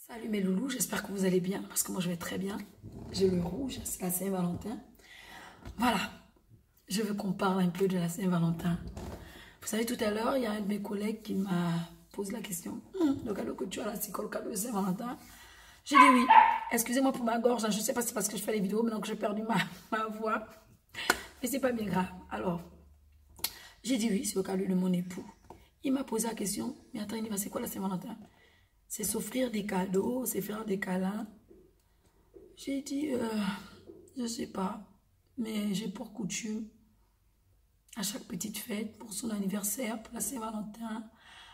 Salut mes loulous, j'espère que vous allez bien, parce que moi je vais très bien. J'ai le rouge, c'est la Saint-Valentin. Voilà, je veux qu'on parle un peu de la Saint-Valentin. Vous savez, tout à l'heure, il y a un de mes collègues qui m'a posé la question. Le cadeau que tu as là, c'est quoi le cadeau de Saint-Valentin? J'ai dit oui. Excusez-moi pour ma gorge, hein, je ne sais pas si c'est parce que je fais les vidéos, maintenant que j'ai perdu ma voix. Mais c'est pas bien grave. Alors, j'ai dit oui, c'est le cadeau de mon époux. Il m'a posé la question, mais attends, c'est quoi la Saint-Valentin? C'est s'offrir des cadeaux, c'est faire des câlins. J'ai dit, je sais pas, mais j'ai pour coutume, à chaque petite fête, pour son anniversaire, pour la Saint-Valentin,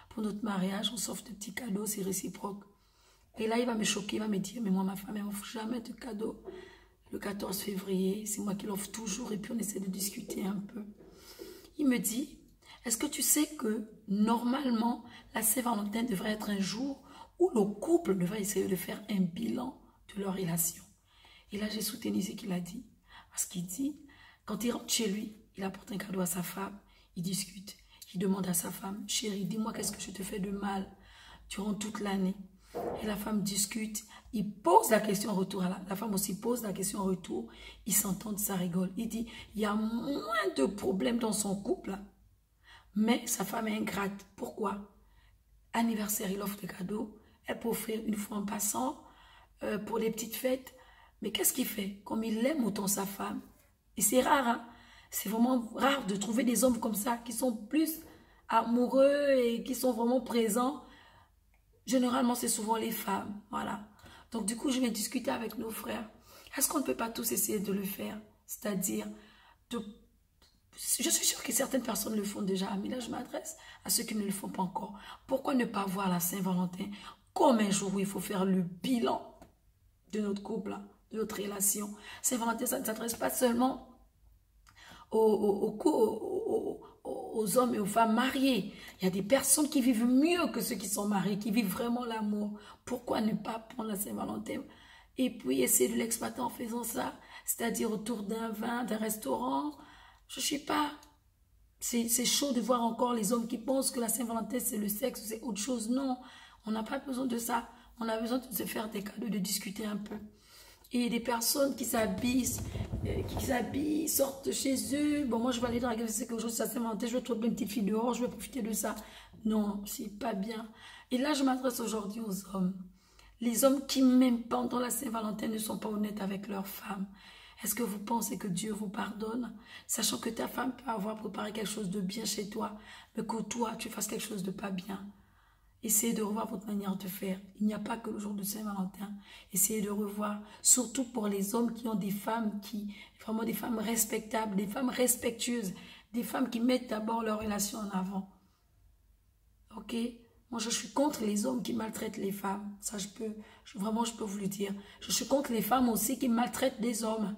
pour notre mariage, on s'offre des petits cadeaux, c'est réciproque. Et là, il va me choquer, il va me dire, mais moi, ma femme, elle m'offre jamais de cadeaux. Le 14 février, c'est moi qui l'offre toujours, et puis on essaie de discuter un peu. Il me dit, est-ce que tu sais que, normalement, la Saint-Valentin devrait être un jour où le couple devrait essayer de faire un bilan de leur relation. Et là, j'ai soutenu ce qu'il a dit. Parce qu'il dit, quand il rentre chez lui, il apporte un cadeau à sa femme, il discute. Il demande à sa femme, chérie, dis-moi qu'est-ce que je te fais de mal durant toute l'année. Et la femme discute, il pose la question en retour. La femme aussi pose la question en retour. Ils s'entendent, ça rigole. Il dit, il y a moins de problèmes dans son couple, mais sa femme est ingrate. Pourquoi? Anniversaire, il offre des cadeaux. Elle peut offrir une fois en passant pour les petites fêtes. Mais qu'est-ce qu'il fait? Comme il aime autant sa femme. Et c'est rare, hein? C'est vraiment rare de trouver des hommes comme ça, qui sont plus amoureux et qui sont vraiment présents. Généralement, c'est souvent les femmes. Voilà. Donc, du coup, je vais discuter avec nos frères. Est-ce qu'on ne peut pas tous essayer de le faire? C'est-à-dire, je suis sûre que certaines personnes le font déjà, mais là, je m'adresse à ceux qui ne le font pas encore. Pourquoi ne pas voir la Saint-Valentin comme un jour où il faut faire le bilan de notre couple, de notre relation? Saint-Valentin, ça ne s'adresse pas seulement aux hommes et aux femmes mariés. Il y a des personnes qui vivent mieux que ceux qui sont mariés, qui vivent vraiment l'amour. Pourquoi ne pas prendre la Saint-Valentin et puis essayer de l'exploiter en faisant ça? C'est-à-dire autour d'un vin, d'un restaurant. Je ne sais pas. C'est chaud de voir encore les hommes qui pensent que la Saint-Valentin, c'est le sexe, c'est autre chose. Non, on n'a pas besoin de ça. On a besoin de se faire des cadeaux, de discuter un peu. Et des personnes qui s'habillent, sortent de chez eux. Bon, moi, je vais aller dans la galerie, c'est qu'aujourd'hui, c'est la Saint-Valentin, je vais trouver une petite fille dehors, je vais profiter de ça. Non, c'est pas bien. Et là, je m'adresse aujourd'hui aux hommes. Les hommes qui, même pendant la Saint-Valentin, ne sont pas honnêtes avec leurs femmes. Est-ce que vous pensez que Dieu vous pardonne? Sachant que ta femme peut avoir préparé quelque chose de bien chez toi, mais que toi, tu fasses quelque chose de pas bien. Essayez de revoir votre manière de faire. Il n'y a pas que le jour de Saint-Valentin. Essayez de revoir, surtout pour les hommes qui ont des femmes vraiment des femmes respectables, des femmes respectueuses, des femmes qui mettent d'abord leur relation en avant. Ok? Moi, je suis contre les hommes qui maltraitent les femmes. Ça, vraiment, je peux vous le dire. Je suis contre les femmes aussi qui maltraitent des hommes.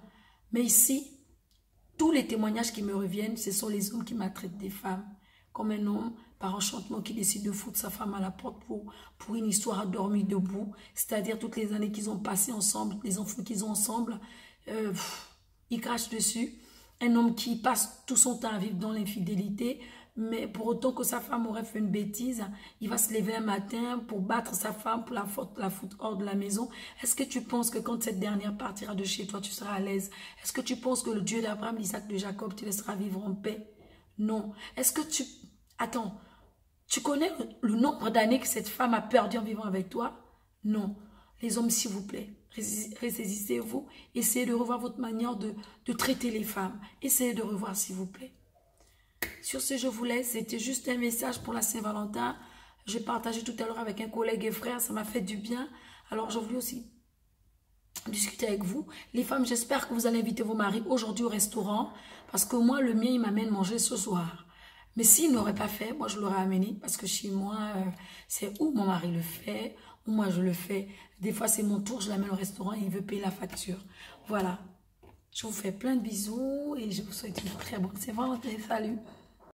Mais ici, tous les témoignages qui me reviennent, ce sont les hommes qui maltraitent des femmes. Comme un homme, par enchantement, qui décide de foutre sa femme à la porte pour une histoire à dormir debout. C'est-à-dire toutes les années qu'ils ont passées ensemble, les enfants qu'ils ont ensemble, ils crachent dessus. Un homme qui passe tout son temps à vivre dans l'infidélité, mais pour autant que sa femme aurait fait une bêtise, il va se lever un matin pour battre sa femme, pour la foutre hors de la maison. Est-ce que tu penses que quand cette dernière partira de chez toi, tu seras à l'aise? Est-ce que tu penses que le Dieu d'Abraham, d'Isaac, de Jacob te laissera vivre en paix? Non. Est-ce que tu... Attends, tu connais le nombre d'années que cette femme a perdu en vivant avec toi? Non. Les hommes, s'il vous plaît, ressaisissez-vous. Essayez de revoir votre manière de traiter les femmes. Essayez de revoir, s'il vous plaît. Sur ce, je vous laisse. C'était juste un message pour la Saint-Valentin. J'ai partagé tout à l'heure avec un collègue et frère. Ça m'a fait du bien. Alors, je voulais aussi discuter avec vous. Les femmes, j'espère que vous allez inviter vos maris aujourd'hui au restaurant. Parce que moi, le mien, il m'amène manger ce soir. Mais s'il n'aurait pas fait, moi, je l'aurais amené. Parce que chez moi, c'est où mon mari le fait, ou moi, je le fais. Des fois, c'est mon tour, je l'amène au restaurant et il veut payer la facture. Voilà. Je vous fais plein de bisous et je vous souhaite une très bonne Saint-Valentin. Salut!